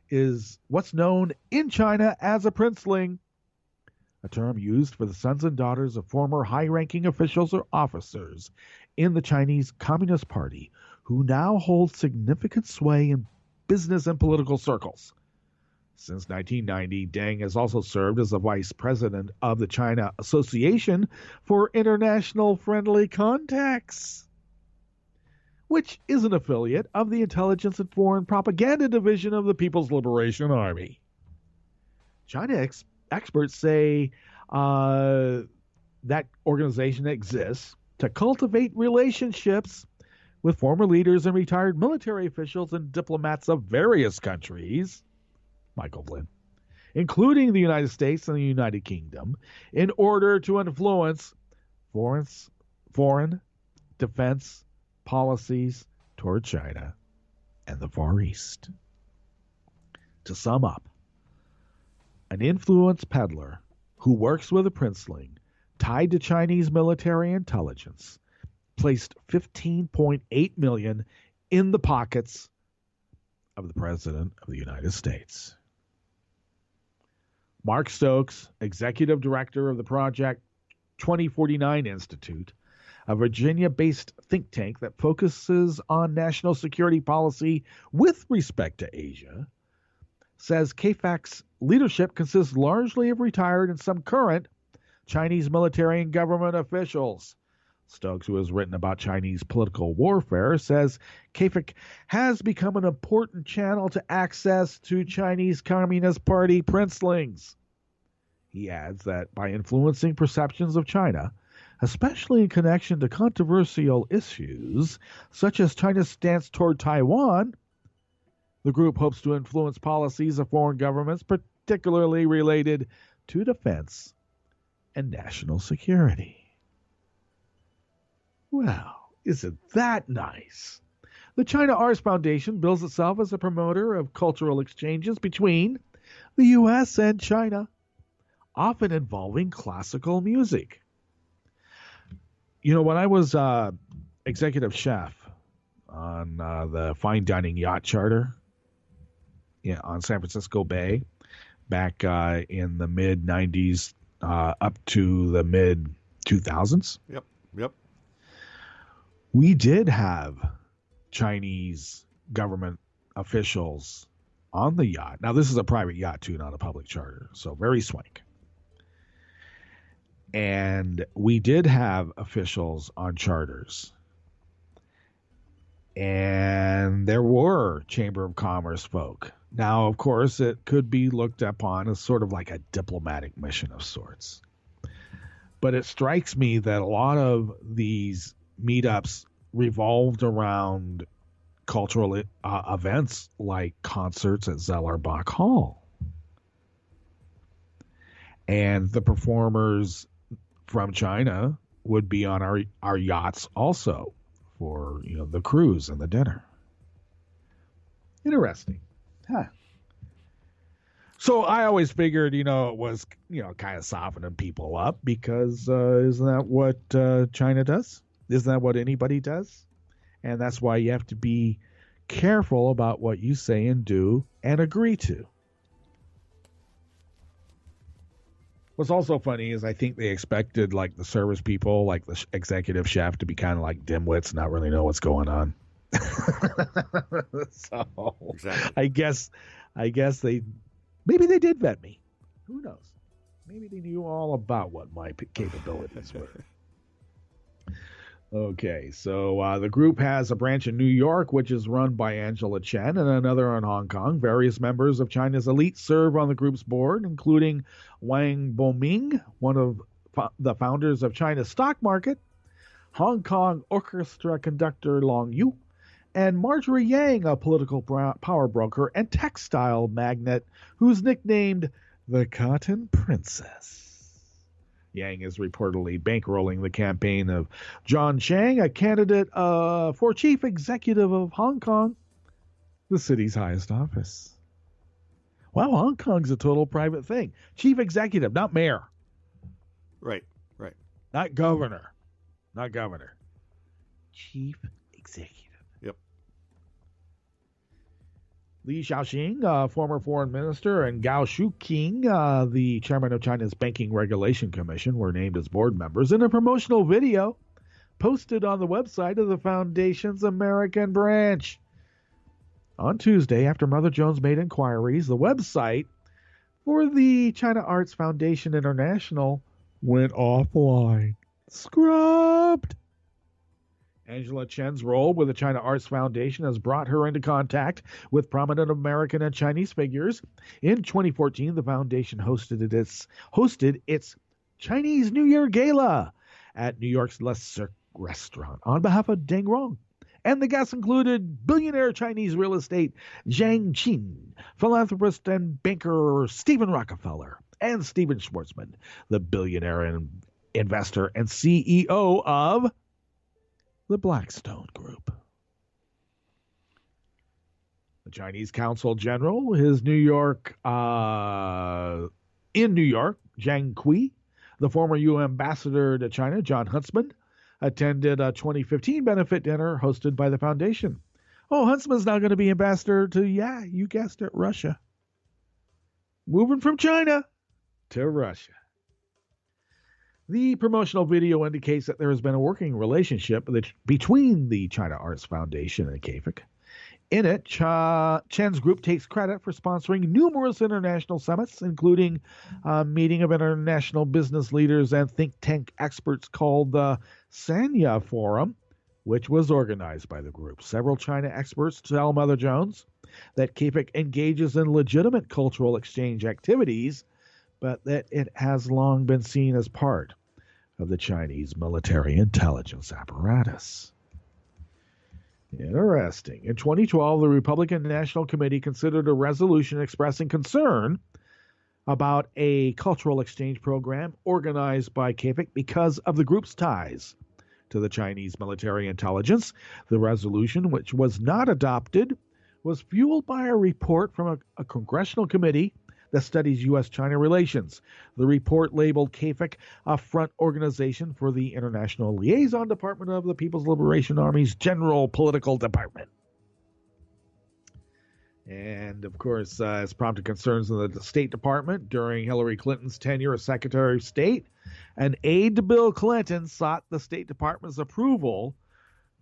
is what's known in China as a princeling, a term used for the sons and daughters of former high-ranking officials or officers in the Chinese Communist Party who now hold significant sway in business and political circles. Since 1990, Deng has also served as the vice president of the China Association for International Friendly Contacts, which is an affiliate of the Intelligence and Foreign Propaganda Division of the People's Liberation Army. China experts say that organization exists to cultivate relationships with former leaders and retired military officials and diplomats of various countries, Michael Flynn, including the United States and the United Kingdom, in order to influence foreign defense policies toward China and the Far East. To sum up, an influence peddler who works with a princeling tied to Chinese military intelligence placed $15.8 million in the pockets of the President of the United States. Mark Stokes, executive director of the Project 2049 Institute, a Virginia-based think tank that focuses on national security policy with respect to Asia, says KFAC's leadership consists largely of retired and some current Chinese military and government officials. Stokes, who has written about Chinese political warfare, says KFAC has become an important channel to access to Chinese Communist Party princelings. He adds that by influencing perceptions of China, especially in connection to controversial issues such as China's stance toward Taiwan. The group hopes to influence policies of foreign governments, particularly related to defense and national security. Well, isn't that nice? The China Arts Foundation bills itself as a promoter of cultural exchanges between the U.S. and China, often involving classical music. You know, when I was executive chef on the fine dining yacht charter on San Francisco Bay back in the mid-90s up to the mid-2000s. Yep. We did have Chinese government officials on the yacht. Now, this is a private yacht, too, not a public charter, so very swank. And we did have officials on charters. And there were Chamber of Commerce folk. Now, of course, it could be looked upon as sort of like a diplomatic mission of sorts. But it strikes me that a lot of these meetups revolved around cultural events like concerts at Zellerbach Hall. And the performers from China would be on our yachts also for, the cruise and the dinner. Interesting. Huh. So I always figured, it was, kind of softening people up because isn't that what China does? Isn't that what anybody does? And that's why you have to be careful about what you say and do and agree to. What's also funny is I think they expected like the service people, like the executive chef, to be kind of like dimwits, not really know what's going on. So Exactly. I guess maybe they did vet me. Who knows? Maybe they knew all about what my capabilities were. Okay, so the group has a branch in New York, which is run by Angela Chen, and another in Hong Kong. Various members of China's elite serve on the group's board, including Wang Boming, one of the founders of China's stock market, Hong Kong orchestra conductor Long Yu, and Marjorie Yang, a political power broker and textile magnate who's nicknamed the Cotton Princess. Yang is reportedly bankrolling the campaign of John Chang, a candidate for chief executive of Hong Kong, the city's highest office. Wow, Hong Kong's a total private thing. Chief executive, not mayor. Right. Not governor. Chief executive. Yep. Li Xiaoxing, former foreign minister, and Gao Shuqing, the chairman of China's Banking Regulation Commission, were named as board members in a promotional video posted on the website of the foundation's American branch. On Tuesday, after Mother Jones made inquiries, the website for the China Arts Foundation International went offline. Scrubbed. Angela Chen's role with the China Arts Foundation has brought her into contact with prominent American and Chinese figures. In 2014, the foundation hosted its Chinese New Year Gala at New York's Le Cirque restaurant on behalf of Deng Rong. And the guests included billionaire Chinese real estate Zhang Qin, philanthropist and banker Stephen Rockefeller, and Steven Schwartzman, the billionaire and investor and CEO of the Blackstone Group. The Chinese Consul General is in New York, Zhang Kui. The former UN ambassador to China, John Huntsman, attended a 2015 benefit dinner hosted by the foundation. Oh, Huntsman's now going to be ambassador to, you guessed it, Russia. Moving from China to Russia. The promotional video indicates that there has been a working relationship between the China Arts Foundation and CAFIC. In it, Chen's group takes credit for sponsoring numerous international summits, including a meeting of international business leaders and think tank experts called the Sanya Forum, which was organized by the group. Several China experts tell Mother Jones that CAFIC engages in legitimate cultural exchange activities, but that it has long been seen as part of the Chinese military intelligence apparatus. Interesting. In 2012, the Republican National Committee considered a resolution expressing concern about a cultural exchange program organized by KFIC because of the group's ties to the Chinese military intelligence. The resolution, which was not adopted, was fueled by a report from a congressional committee that studies U.S.-China relations. The report labeled KFIC a front organization for the International Liaison Department of the People's Liberation Army's General Political Department. And, of course, it's prompted concerns in the State Department during Hillary Clinton's tenure as Secretary of State. An aide to Bill Clinton sought the State Department's approval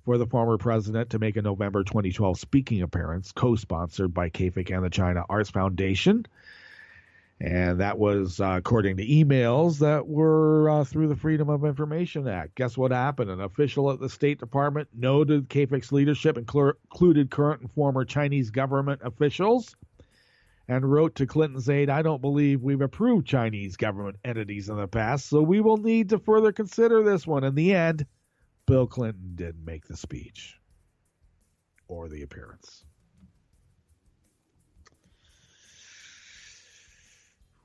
for the former president to make a November 2012 speaking appearance, co-sponsored by KFIC and the China Arts Foundation. And that was according to emails that were through the Freedom of Information Act. Guess what happened? An official at the State Department noted KFIC's leadership included current and former Chinese government officials and wrote to Clinton's aide, "I don't believe we've approved Chinese government entities in the past, so we will need to further consider this one." In the end, Bill Clinton didn't make the speech or the appearance.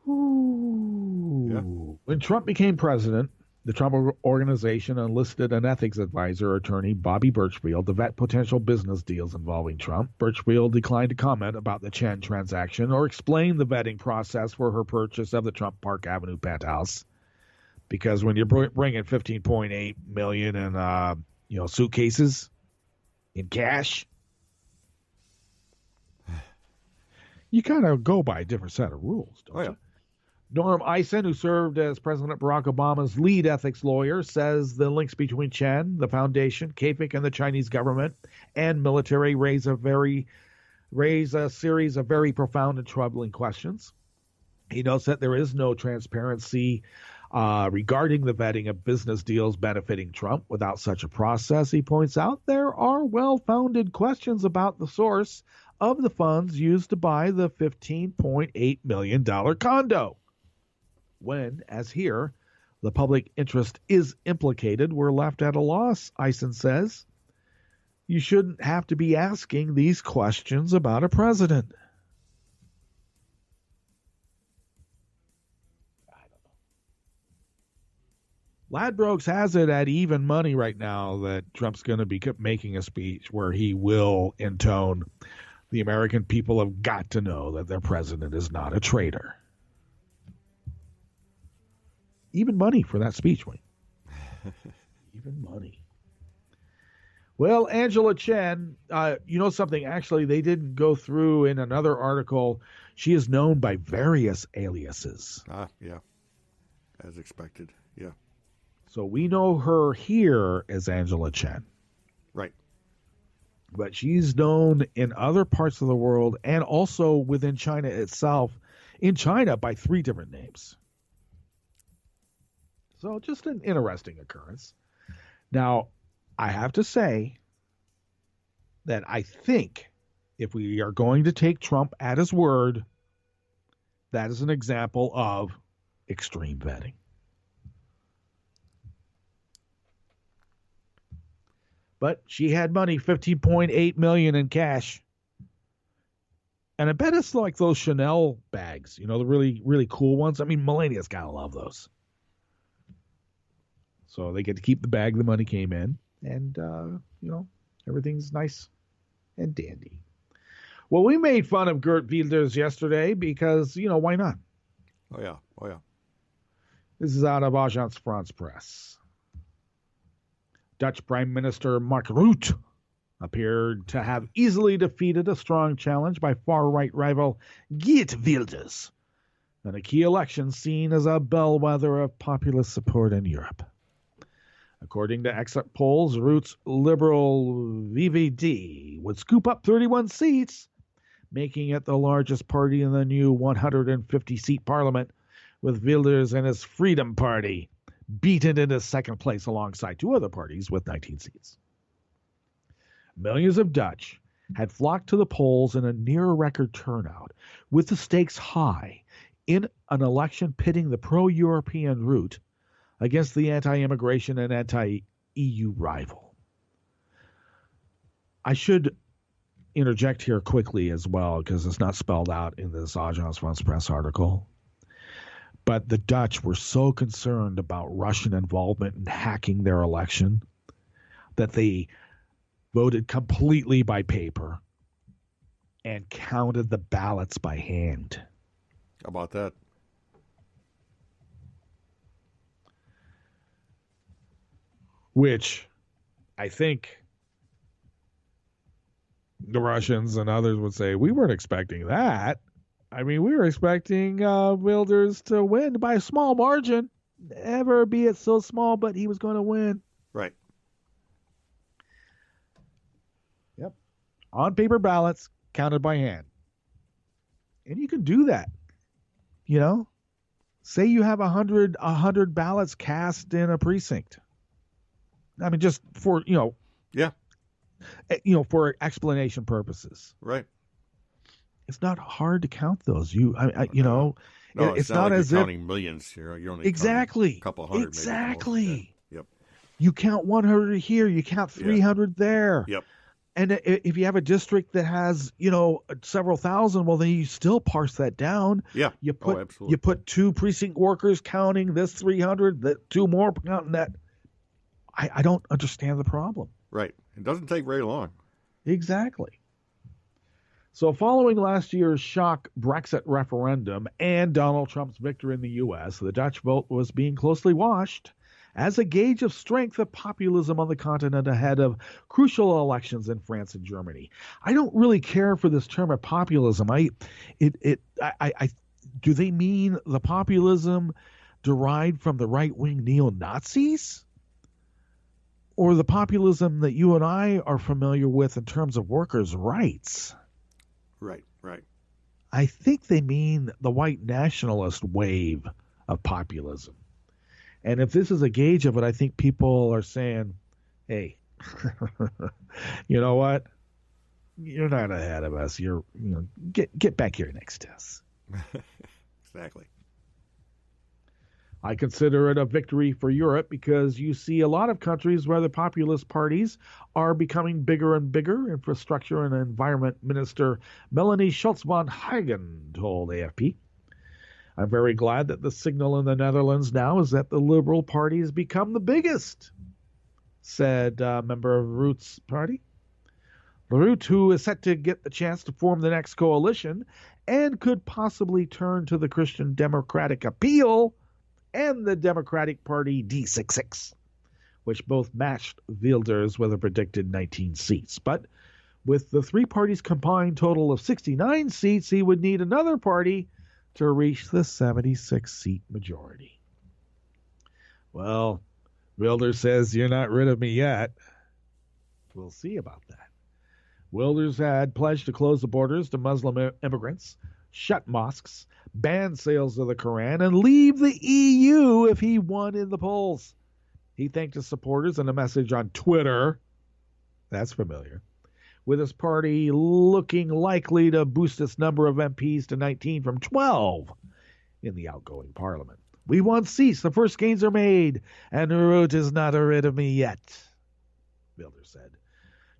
Yeah. When Trump became president, the Trump Organization enlisted an ethics advisor, attorney Bobby Birchfield, to vet potential business deals involving Trump. Birchfield declined to comment about the Chen transaction or explain the vetting process for her purchase of the Trump Park Avenue penthouse, because when you're bringing $15.8 million in suitcases in cash, you kind of go by a different set of rules, don't you? Norm Eisen, who served as President Barack Obama's lead ethics lawyer, says the links between Chen, the foundation, KFIC, and the Chinese government and military raise a series of very profound and troubling questions. He notes that there is no transparency regarding the vetting of business deals benefiting Trump. Without such a process, he points out, there are well-founded questions about the source of the funds used to buy the $15.8 million condo. When, as here, the public interest is implicated, we're left at a loss, Eisen says. You shouldn't have to be asking these questions about a president. I don't know. Ladbrokes has it at even money right now that Trump's going to be making a speech where he will intone, the American people have got to know that their president is not a traitor. Even money for that speech, Wayne. Even money. Well, Angela Chen, you know something? Actually, they didn't go through in another article. She is known by various aliases. Yeah. As expected, yeah. So we know her here as Angela Chen. Right. But she's known in other parts of the world and also within China itself, in China by 3 different names. So just an interesting occurrence. Now, I have to say that I think if we are going to take Trump at his word, that is an example of extreme vetting. But she had money, $15.8 million in cash. And I bet it's like those Chanel bags, the really, really cool ones. I mean, Melania's got to love those. So they get to keep the bag the money came in. And, everything's nice and dandy. Well, we made fun of Geert Wilders yesterday because, why not? Oh, yeah. This is out of Agence France Presse. Dutch Prime Minister Mark Rutte appeared to have easily defeated a strong challenge by far-right rival Geert Wilders in a key election seen as a bellwether of populist support in Europe. According to exit polls, Rutte's Liberal VVD would scoop up 31 seats, making it the largest party in the new 150-seat parliament, with Wilders and his Freedom Party beaten into second place alongside 2 other parties with 19 seats. Millions of Dutch had flocked to the polls in a near-record turnout, with the stakes high in an election pitting the pro-European Rutte against the anti-immigration and anti-EU rival. I should interject here quickly as well, because it's not spelled out in this Agence France-Presse article. But the Dutch were so concerned about Russian involvement in hacking their election that they voted completely by paper and counted the ballots by hand. How about that? Which I think the Russians and others would say, we weren't expecting that. I mean, we were expecting Wilders to win by a small margin. Never be it so small, but he was going to win. Right. Yep. On paper ballots, counted by hand. And you can do that. You know, say you have 100 ballots cast in a precinct. I mean, just for, yeah, for explanation purposes. Right. It's not hard to count those. No, it's not like as you're if counting millions here. You're only exactly a couple hundred. Exactly. Maybe. Yep. You count 100 here. You count 300 there. Yep. And if you have a district that has, several thousand, well, then you still parse that down. Yeah. Absolutely. You put 2 precinct workers counting this 300, that 2 more counting that. I don't understand the problem. Right. It doesn't take very long. Exactly. So following last year's shock Brexit referendum and Donald Trump's victory in the U.S., the Dutch vote was being closely watched as a gauge of strength of populism on the continent ahead of crucial elections in France and Germany. I don't really care for this term of populism. Do they mean the populism derived from the right-wing neo-Nazis? Or the populism that you and I are familiar with in terms of workers' rights? Right. I think they mean the white nationalist wave of populism. And if this is a gauge of it, I think people are saying, hey, you know what? You're not ahead of us. Get back here next to us. Exactly. I consider it a victory for Europe because you see a lot of countries where the populist parties are becoming bigger and bigger. Infrastructure and Environment Minister Melanie Schultz von Hagen told AFP. I'm very glad that the signal in the Netherlands now is that the Liberal Party has become the biggest, said a member of Ruud's party. Ruud, who is set to get the chance to form the next coalition and could possibly turn to the Christian Democratic Appeal and the Democratic Party D66, which both matched Wilders with a predicted 19 seats. But with the 3 parties' combined total of 69 seats, he would need another party to reach the 76-seat majority. Well, Wilders says, you're not rid of me yet. We'll see about that. Wilders had pledged to close the borders to Muslim immigrants, shut mosques, ban sales of the Quran, and leave the EU if he won in the polls. He thanked his supporters in a message on Twitter. That's familiar. With his party looking likely to boost its number of MPs to 19 from 12 in the outgoing parliament. We won seats. The first gains are made, and Ruud is not rid of me yet, Wilders said.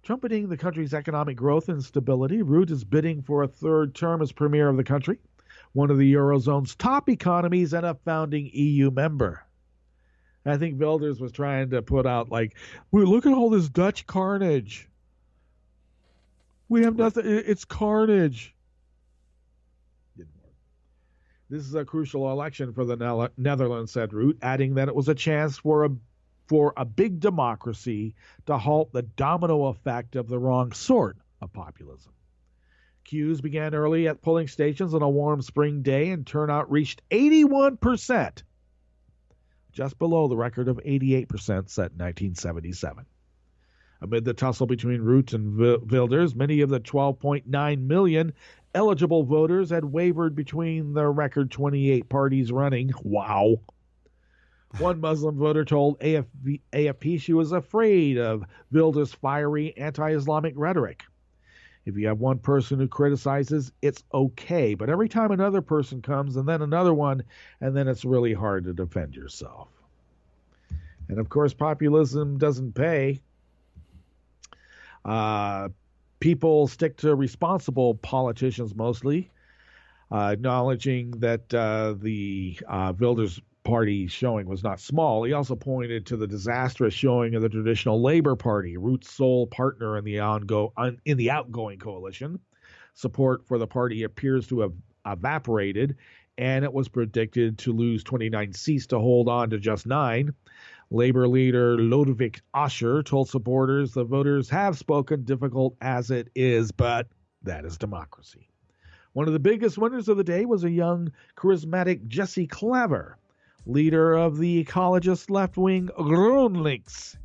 Trumpeting the country's economic growth and stability, Ruud is bidding for a 3rd term as premier of the country, one of the Eurozone's top economies and a founding EU member. I think Wilders was trying to put out, look at all this Dutch carnage. We have nothing. It's carnage. Didn't work. This is a crucial election for the Netherlands, said Ruud, adding that it was a chance for a big democracy to halt the domino effect of the wrong sort of populism. Queues began early at polling stations on a warm spring day, and turnout reached 81%, just below the record of 88% set in 1977. Amid the tussle between Ruud and Wilders, many of the 12.9 million eligible voters had wavered between the record 28 parties running. Wow. One Muslim voter told AFP she was afraid of Wilders' fiery anti-Islamic rhetoric. If you have one person who criticizes, it's okay. But every time another person comes, and then another one, and then it's really hard to defend yourself. And, of course, populism doesn't pay. People stick to responsible politicians mostly, acknowledging that the Wilders Party showing was not small. He also pointed to the disastrous showing of the traditional Labour Party, Root's sole partner in the outgoing coalition. Support for the party appears to have evaporated, and it was predicted to lose 29 seats to hold on to just 9. Labour leader Lodewijk Asscher told supporters the voters have spoken, difficult as it is, but that is democracy. One of the biggest winners of the day was a young, charismatic Jesse Klaver, leader of the ecologist left-wing GroenLinks.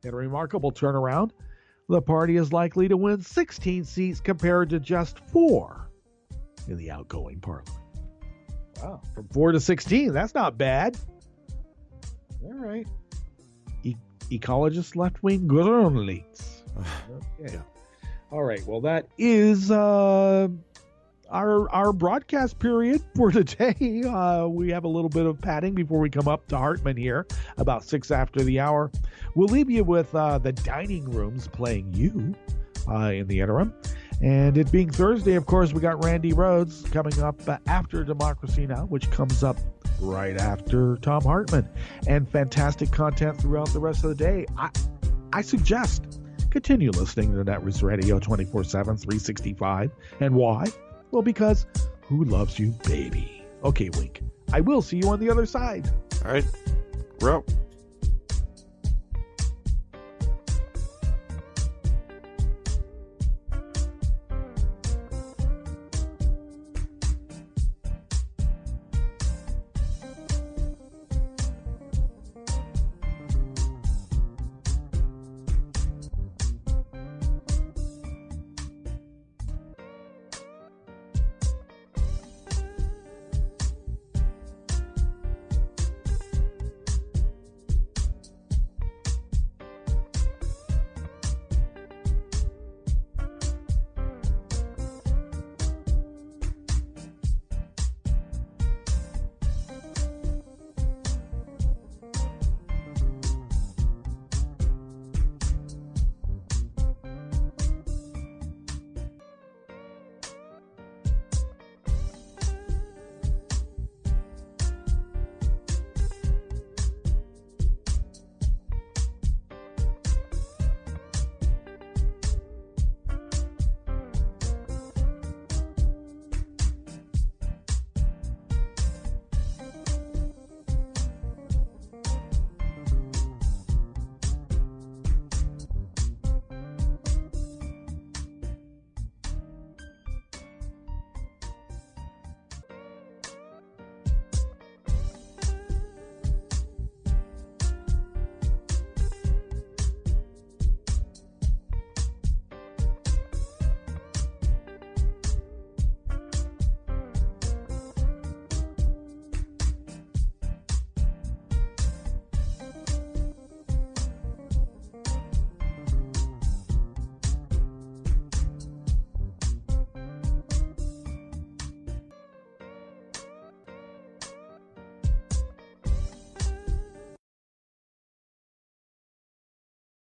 In a remarkable turnaround, the party is likely to win 16 seats compared to just 4 in the outgoing parliament. Wow, from 4 to 16, that's not bad. All right. Ecologist left-wing GroenLinks. Okay. Yeah. All right, well, that is our broadcast period for today. We have a little bit of padding before we come up to Hartman here, about 6 after the hour. We'll leave you with the Dining Rooms playing You in the interim. And it being Thursday, of course, we got Randy Rhoads coming up after Democracy Now!, which comes up right after Tom Hartman. And fantastic content throughout the rest of the day. I suggest continue listening to Netroots Radio 24/7, 365. And why? Well, because who loves you, baby? Okay, Wink. I will see you on the other side. All right. We're out.